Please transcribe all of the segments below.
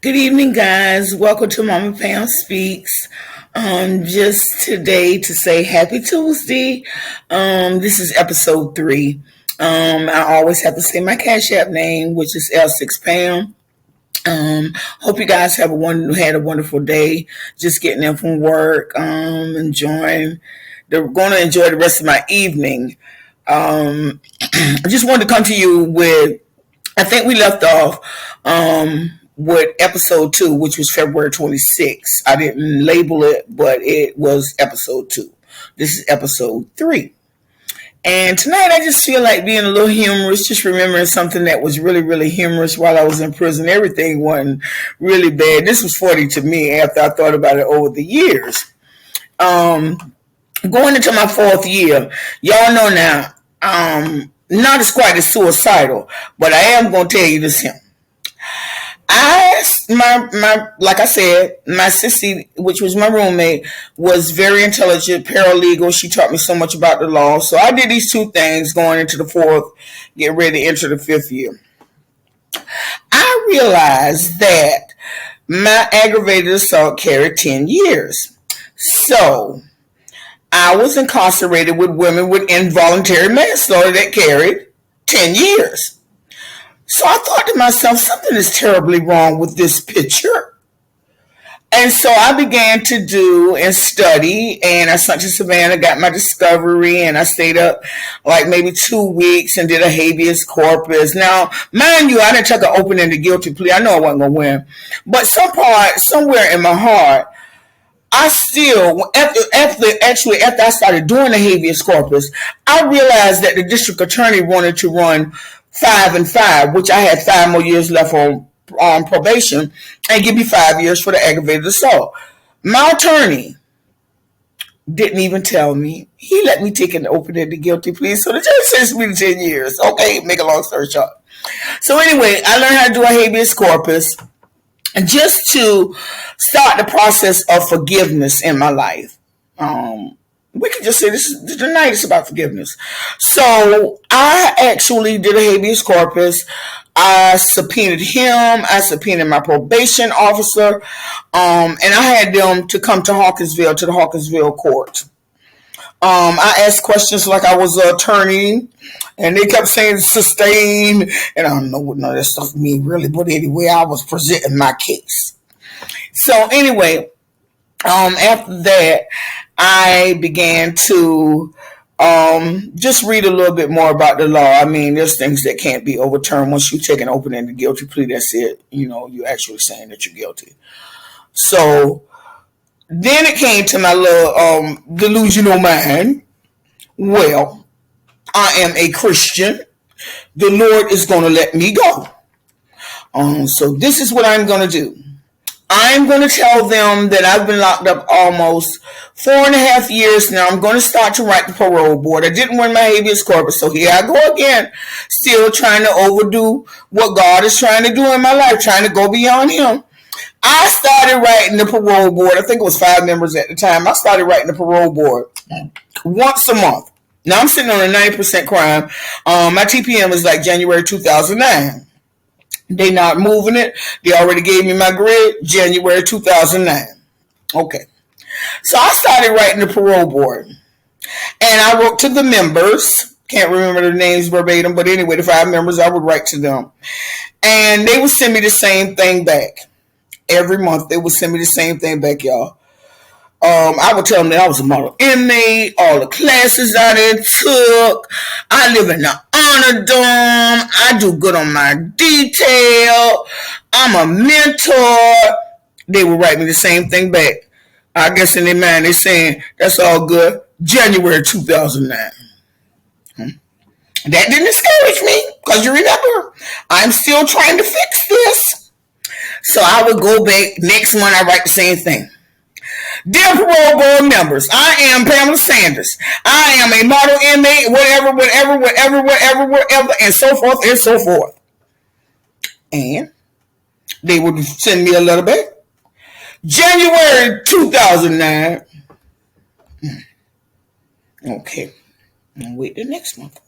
Good evening, guys. Welcome to Mama Pam Speaks. Just today to say Happy Tuesday. This is episode 3. I always have to say my Cash App name, which is L6Pam. Hope you guys had a wonderful day. Just getting in from work. Going to enjoy the rest of my evening. I just wanted to come to you with. I think we left off with episode 2, which was February 26th. I didn't label it, but it was episode 2. This is episode 3. And tonight I just feel like being a little humorous, just remembering something that was really, really humorous while I was in prison. Everything wasn't really bad. This was funny to me after I thought about it over the years. Going into my 4th year, y'all know now, not as quite as suicidal, but I am going to tell you this here. Like I said, my sissy, which was my roommate, was very intelligent, paralegal. She taught me so much about the law. So I did these 2 things going into the 4th, getting ready to enter the 5th year. I realized that my aggravated assault carried 10 years. So I was incarcerated with women with involuntary manslaughter that carried 10 years. So I thought to myself, something is terribly wrong with this picture. And so I began to do and study, and I went to Savannah, got my discovery, and I stayed up like maybe 2 weeks and did a habeas corpus. Now, mind you, I didn't take an open-ended guilty plea. I know I wasn't going to win. But somewhere in my heart, I still, after I started doing the habeas corpus, I realized that the district attorney wanted to run 5 and 5, which I had 5 more years left on probation, and give me 5 years for the aggravated assault. My attorney didn't even tell me. He let me take an open-ended guilty plea, so the judge sentenced me to 10 years. Okay, make a long story short. So anyway, I learned how to do a habeas corpus just to start the process of forgiveness in my life. We could just say tonight is about forgiveness. So I actually did a habeas corpus. I subpoenaed him. I subpoenaed my probation officer. And I had them to come to the Hawkinsville court. I asked questions like I was an attorney, and they kept saying sustain, and I don't know what none of that stuff mean really, but anyway, I was presenting my case. So anyway, after that, I began to just read a little bit more about the law. I mean, there's things that can't be overturned once you take an open-ended guilty plea. That's it. You're actually saying that you're guilty. So then it came to my little delusional mind. Well, I am a Christian. The Lord is going to let me go. So this is what I'm going to do. I'm going to tell them that I've been locked up almost 4.5 years now. I'm going to start to write the parole board. I didn't win my habeas corpus, so here I go again, still trying to overdo what God is trying to do in my life, trying to go beyond Him. I started writing the parole board. I think it was 5 members at the time. I started writing the parole board once a month. Now I'm sitting on a 90% crime. My TPM is like January 2009. They not moving it. They already gave me my grid, January 2009. Okay. So I started writing the parole board. And I wrote to the members. Can't remember their names verbatim, but anyway, the 5 members, I would write to them. And they would send me the same thing back. Every month, they would send me the same thing back, y'all. I would tell them that I was a model inmate, all the classes I done took. I live in the honor dorm. I do good on my detail. I'm a mentor. They would write me the same thing back. I guess in their mind, they're saying, that's all good. January 2009. That didn't discourage me, because you remember, I'm still trying to fix this. So I would go back next month, I write the same thing. Dear parole board members, I am Pamela Sanders. I am a model inmate, whatever, and so forth and so forth. And they would send me a letter back. January 2009. Okay. And wait the next month.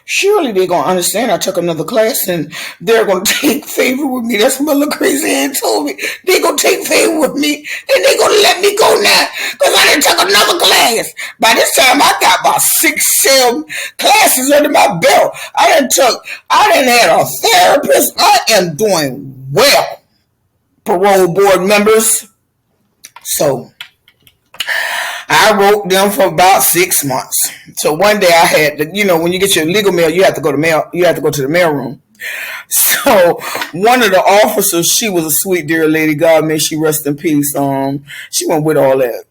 Surely they're gonna understand I took another class and they're gonna take favor with me. That's what my little crazy aunt told me. They're gonna take favor with me and they're gonna let me go now because I done took another class. By this time I got about 6, 7 classes under my belt. I done had a therapist. I am doing well, parole board members. So I wrote them for about 6 months. So one day I had to, when you get your legal mail, you have to go to the mail room. So one of the officers, she was a sweet dear lady. God may she rest in peace. She went with all that,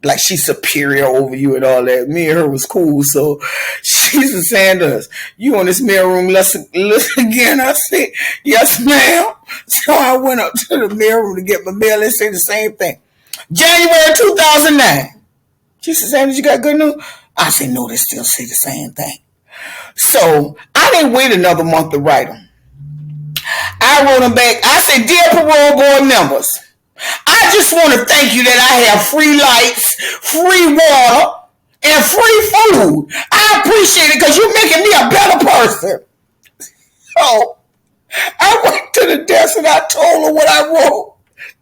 like she's superior over you and all that. Me and her was cool. So she's saying to us, "You on this mail room lesson again?" I said, "Yes, ma'am." So I went up to the mail room to get my mail. They say the same thing. January 2009. She said, "Sanders, you got good news?" I said, "No, they still say the same thing." So I didn't wait another month to write them. I wrote them back. I said, "Dear parole board members, I just want to thank you that I have free lights, free water, and free food. I appreciate it because you're making me a better person." So I went to the desk and I told her what I wrote.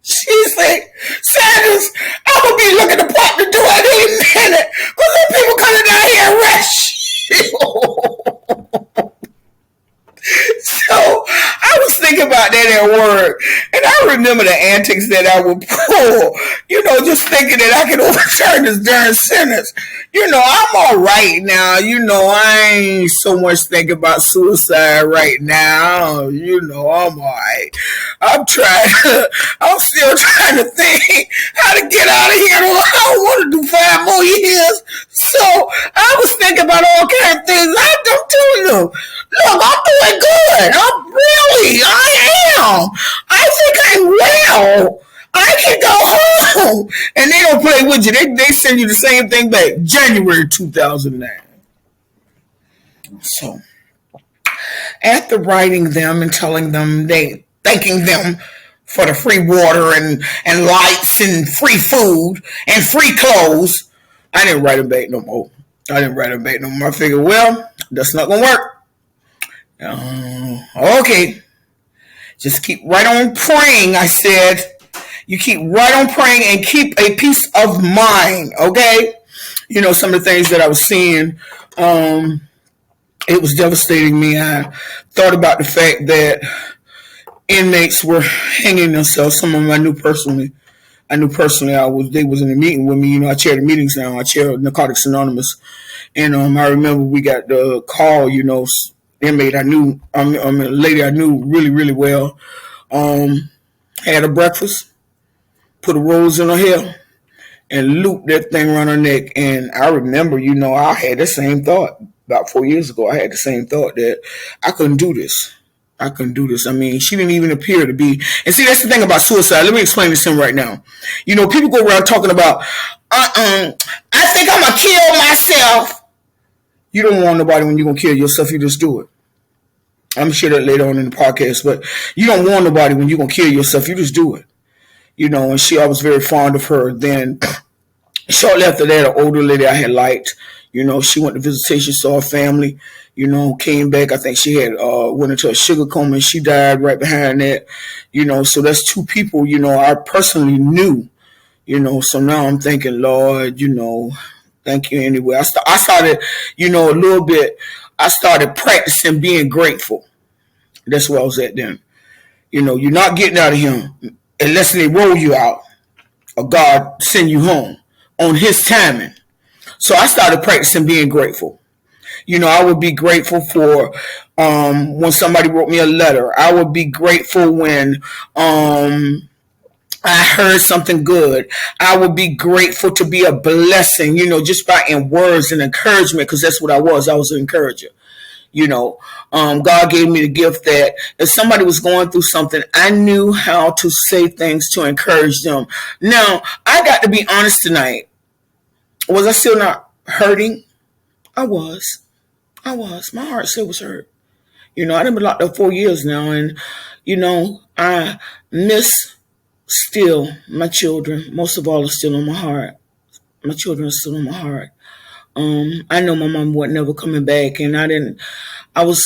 She said, "Sanders, I'm going to be looking to pop the door any minute because the people coming down here and rush you." So I was thinking about that at work, and I remember the antics that I would pull, just thinking that I could overturn this darn sentence. I'm all right now. I ain't so much thinking about suicide right now. I'm all right. I'm still trying to think how to get out of here. I don't want to do 5 more years. So I was thinking about all kinds of things. I'm telling you, look, I'm doing good. I am. I think I'm well. I can go home. And they don't play with you. They send you the same thing back. January 2009. So after writing them and telling them, thanking them for the free water and lights and free food and free clothes, I didn't write them back no more. I figured, well, that's not going to work. Okay. Just keep right on praying, I said. You keep right on praying and keep a peace of mind, okay? Some of the things that I was seeing, it was devastating me. I thought about the fact that inmates were hanging themselves. Some of them I knew personally. They was in a meeting with me. I chair the meetings now. I chair Narcotics Anonymous. And I remember we got the call, inmate I knew, a lady I knew really, really well, had a breakfast, put a rose in her hair, and looped that thing around her neck. And I remember, I had the same thought about 4 years ago. I had the same thought that I couldn't do this. I mean, she didn't even appear to be. And see, that's the thing about suicide. Let me explain this to him right now. People go around talking about, I think I'm going to kill myself. You don't want nobody when you're going to kill yourself. You just do it. I'm going to share that later on in the podcast. But you don't want nobody when you're going to kill yourself. You just do it. And I was very fond of her. Then shortly after that, an older lady I had liked, she went to visitation, saw her family, came back. I think she had went into a sugar coma and she died right behind that, so that's 2 people, I personally knew, so now I'm thinking, Lord, thank you anyway. I started, a little bit, I started practicing being grateful. That's where I was at then. You're not getting out of here unless they roll you out or God send you home on his timing. So I started practicing being grateful. I would be grateful for when somebody wrote me a letter. I would be grateful when I heard something good. I would be grateful to be a blessing, just by in words and encouragement, because that's what I was. I was an encourager. God gave me the gift that if somebody was going through something, I knew how to say things to encourage them. Now, I got to be honest tonight. Was I still not hurting? I was. My heart still was hurt. I've been locked up 4 years now, and, I miss still my children. Most of all, are still on my heart. My children are still on my heart. I know my mom wasn't never coming back, and I was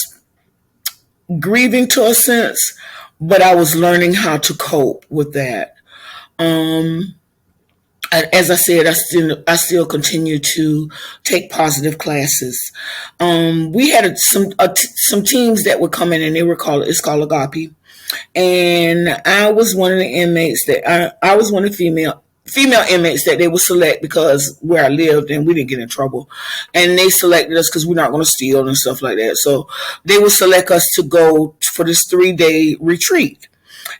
grieving to a sense, but I was learning how to cope with that. Um, as I said, I still continue to take positive classes. We had some teams that would come in, and it's called Agape, and I was one of the inmates that I was one of the female inmates that they would select because where I lived and we didn't get in trouble, and they selected us because we're not going to steal and stuff like that. So they would select us to go for this 3-day retreat,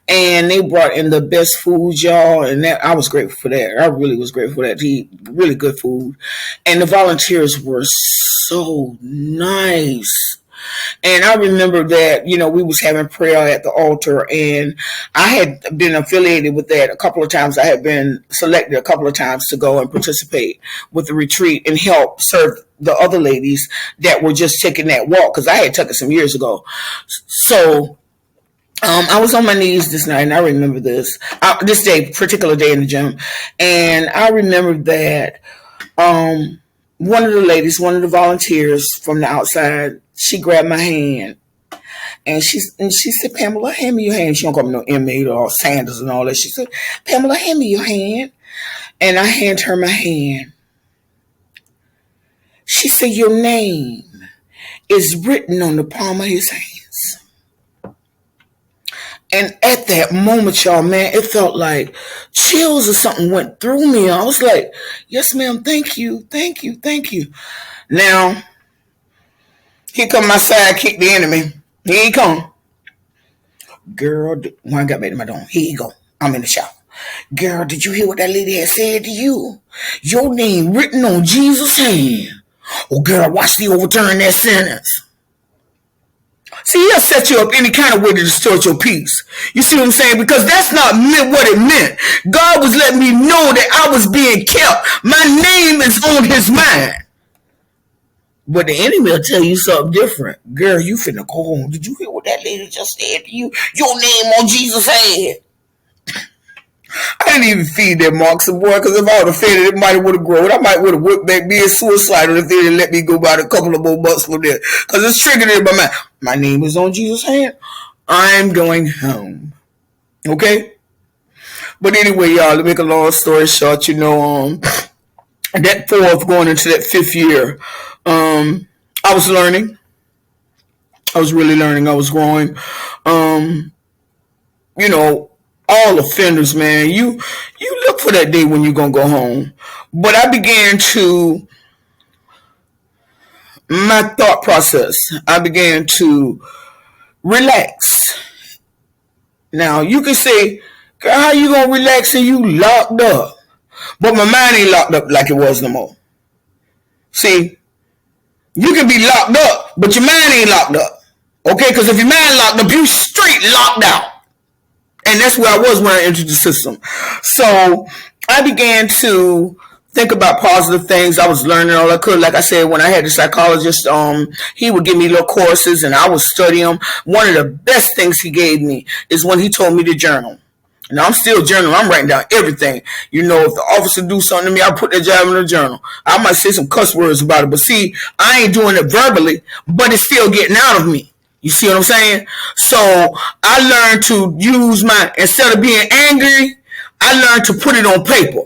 and they brought in the best food, y'all, and that I was grateful for that. I really was grateful for that, to eat really good food, and the volunteers were so nice. And I remember that, we was having prayer at the altar, and I had been affiliated with that a couple of times. I had been selected a couple of times to go and participate with the retreat and help serve the other ladies that were just taking that walk, because I had took it some years ago. So I was on my knees this night, and I remember this particular day in the gym, and I remember that one of the ladies, one of the volunteers from the outside, she grabbed my hand, and she said, "Pamela, hand me your hand." She don't call me no inmate or Sanders and all that. She said, "Pamela, hand me your hand," and I hand her my hand. She said, "Your name is written on the palm of his hands." And at that moment, y'all, man, it felt like chills or something went through me. I was like, "Yes, ma'am, thank you, thank you, thank you." Now, here come my sidekick, the enemy. Here he come. Girl, when I got back to my dorm, here you go. I'm in the shower. "Girl, did you hear what that lady had said to you? Your name written on Jesus' hand. Oh, girl, watch me overturn that sentence." See, he'll set you up any kind of way to distort your peace. You see what I'm saying? Because that's not what it meant. God was letting me know that I was being kept. My name is on his mind. But the enemy will tell you something different. "Girl, you finna go home. Did you hear what that lady just said to you? Your name on Jesus' head." I didn't even feed that Markson boy, because if I would have fed it, it might have would have grown. I might would have whipped back being suicidal if they didn't let me go about a couple of more months from there. Because it's triggered in my mind. My name is on Jesus' hand. I'm going home. Okay? But anyway, y'all, to make a long story short, that fourth going into that fifth year, I was learning. I was really learning. I was growing. All offenders, man, you look for that day when you're gonna go home. But I began to my thought process. I began to relax. Now you can say, "Girl, how you gonna relax and you locked up?" But my mind ain't locked up like it was no more. See, you can be locked up, but your mind ain't locked up. Okay, because if your mind locked up, you straight locked out. And that's where I was when I entered the system. So I began to think about positive things. I was learning all I could. Like I said, when I had the psychologist, he would give me little courses and I would study them. One of the best things he gave me is when he told me to journal. Now, I'm still journaling. I'm writing down everything. If the officer do something to me, I put that job in the journal. I might say some cuss words about it, but see, I ain't doing it verbally, but it's still getting out of me. You see what I'm saying? So I learned to use instead of being angry, I learned to put it on paper.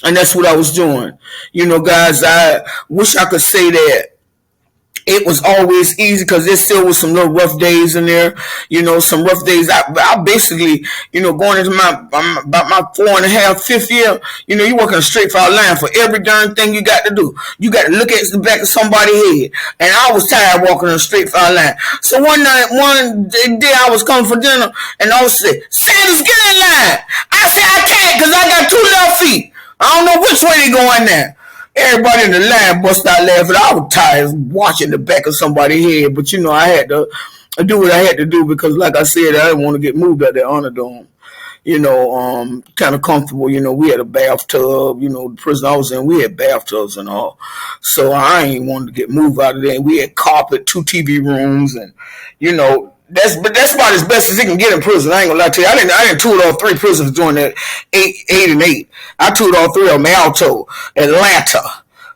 And that's what I was doing. Guys, I wish I could say that it was always easy, because there still was some little rough days in there. Some rough days. I basically, going into about my 4.5, 5th year, you working a straight file line for every darn thing you got to do. You got to look at the back of somebody's head. And I was tired walking a straight file line. So one day I was coming for dinner, and I was saying, "Sanders, get in line." I said, "I can't, because I got 2 left feet. I don't know which way they going there." Everybody in the line bust out laughing. I was tired watching the back of somebody's head, but I had to do what I had to do, because, like I said, I didn't want to get moved out that honor dome. Kind of comfortable. We had a bathtub. The prison I was in, we had bathtubs and all. So I ain't wanted to get moved out of there. We had carpet, 2 TV rooms, and that's about as best as it can get in prison. I ain't gonna lie to you. I didn't tour all 3 prisons during that 8 and 8. I toured all 3 of them: Alto, Atlanta,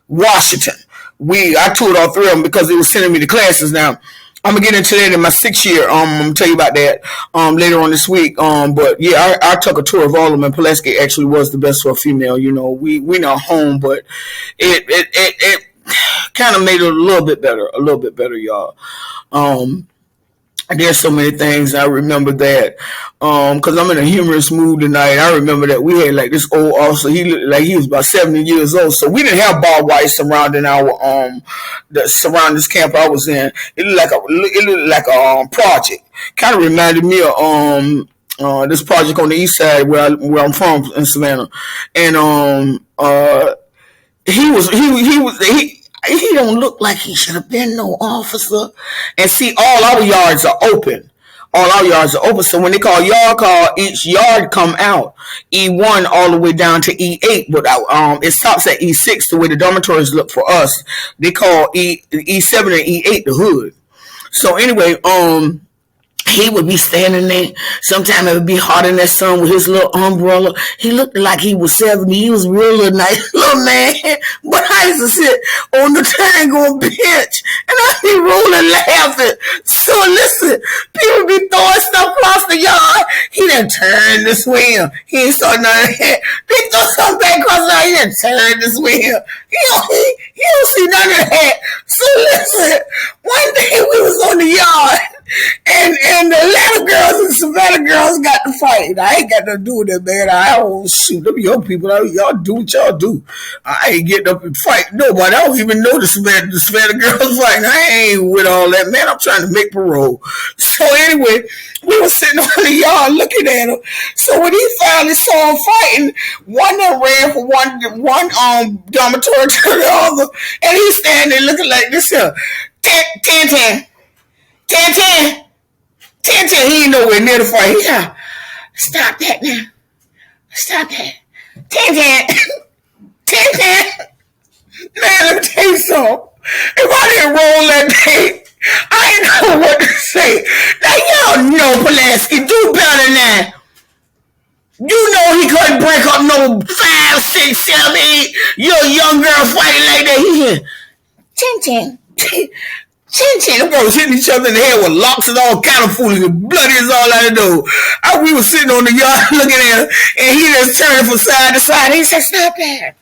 Washington. I toured all three of them because they were sending me to classes. Now I'm gonna get into that in my 6th year. I'm gonna tell you about that later on this week. But yeah, I took a tour of all of them, and Pulaski actually was the best for a female. You know, we not home, but it kind of made it a little bit better, y'all. Um, there's so many things I remember that because I'm in a humorous mood tonight. I remember that we had like this old officer. He looked like he was about 70 years old. So we didn't have barbed wire surrounding our the surrounding this camp I was in. It looked like a project. Kind of reminded me of this project on the east side where I'm from in Savannah, and he don't look like he should have been no officer. And see, all our yards are open. All our yards are open. So when they call yard call, each yard come out E1 all the way down to E8. But it stops at E6 the way the dormitories look for us. They call E7 and E8 the hood. So anyway, he would be standing there. Sometimes it would be hot in that sun with his little umbrella. He looked like he was 70. He was really nice little man. But I used to sit on the triangle bench and I'd be rolling laughing. So listen, people be throwing stuff across the yard. He done turned this way. He ain't saw none of that. They throw something back across the yard. He done turned this way. He don't see none of that. So listen, one day we was on the yard. And the Atlanta girls and Savannah girls got to fight. I ain't got nothing to do with that, man. I don't shoot them young people. Y'all do what y'all do. I ain't getting up and fight nobody. I don't even know the Savannah girls fighting. I ain't with all that, man. I'm trying to make parole. So anyway, we were sitting on the yard looking at him. So when he finally saw him fighting, one that ran from one dormitory to the other, and he's standing there looking like this here. 10. 10. He ain't nowhere near the fight. Yeah. Stop that now. Stop that. 10. Man, let me tell you something. If I didn't roll that day, I ain't know what to say. Now, y'all know Pulaski. Do better than that. You know he couldn't break up no 5, 6, 7, 8. You're a young girl fighting like that. He here. 10. Them girls hitting each other in the head with locks and all kind of foolishness, bloody as all I know. We were sitting on the yard looking at him, and he just turned from side to side. He said, "Stop that."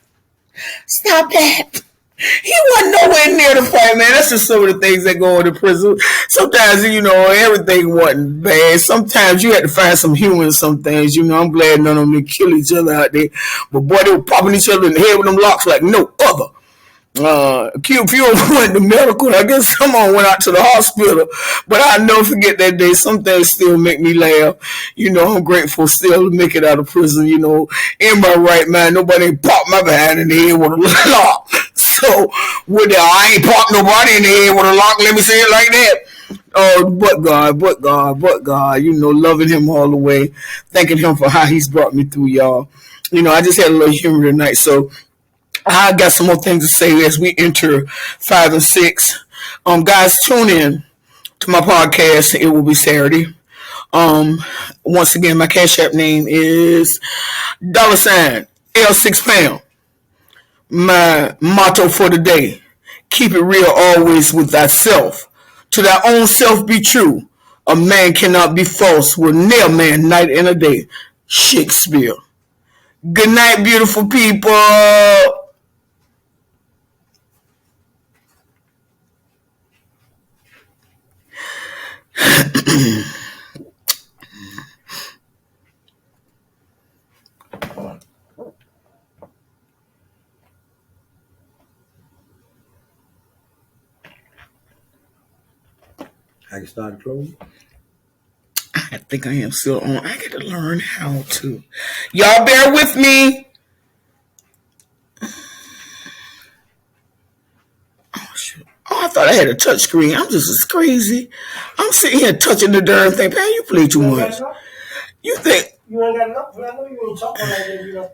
He wasn't nowhere near the fight, man. That's just some of the things that go into prison. Sometimes, everything wasn't bad. Sometimes you had to find some humor in some things. I'm glad none of them didn't kill each other out there. But boy, they were popping each other in the head with them locks like no other. A few went to medical. I guess someone went out to the hospital, but I'll never forget that day. Some things still make me laugh. I'm grateful still to make it out of prison. In my right mind, nobody popped my behind in the head with a lock. So I ain't popped nobody in the head with a lock. Let me say it like that. But God, loving him all the way, thanking him for how he's brought me through, y'all. I just had a little humor tonight, so I got some more things to say as we enter 5 and 6. Guys, tune in to my podcast. It will be Saturday. Once again, my Cash App name is $L6Pound. My motto for the day: keep it real always with thyself. To thy own self be true. A man cannot be false. Will nail man night and a day. Shakespeare. Good night, beautiful people. I can start closing. I think I am still on. I got to learn how to. Y'all bear with me. Oh, shit. I thought I had a touch screen. I'm just as crazy. I'm sitting here touching the darn thing. Man, you play too much. You think? You ain't got enough. I know you ain't talking like that.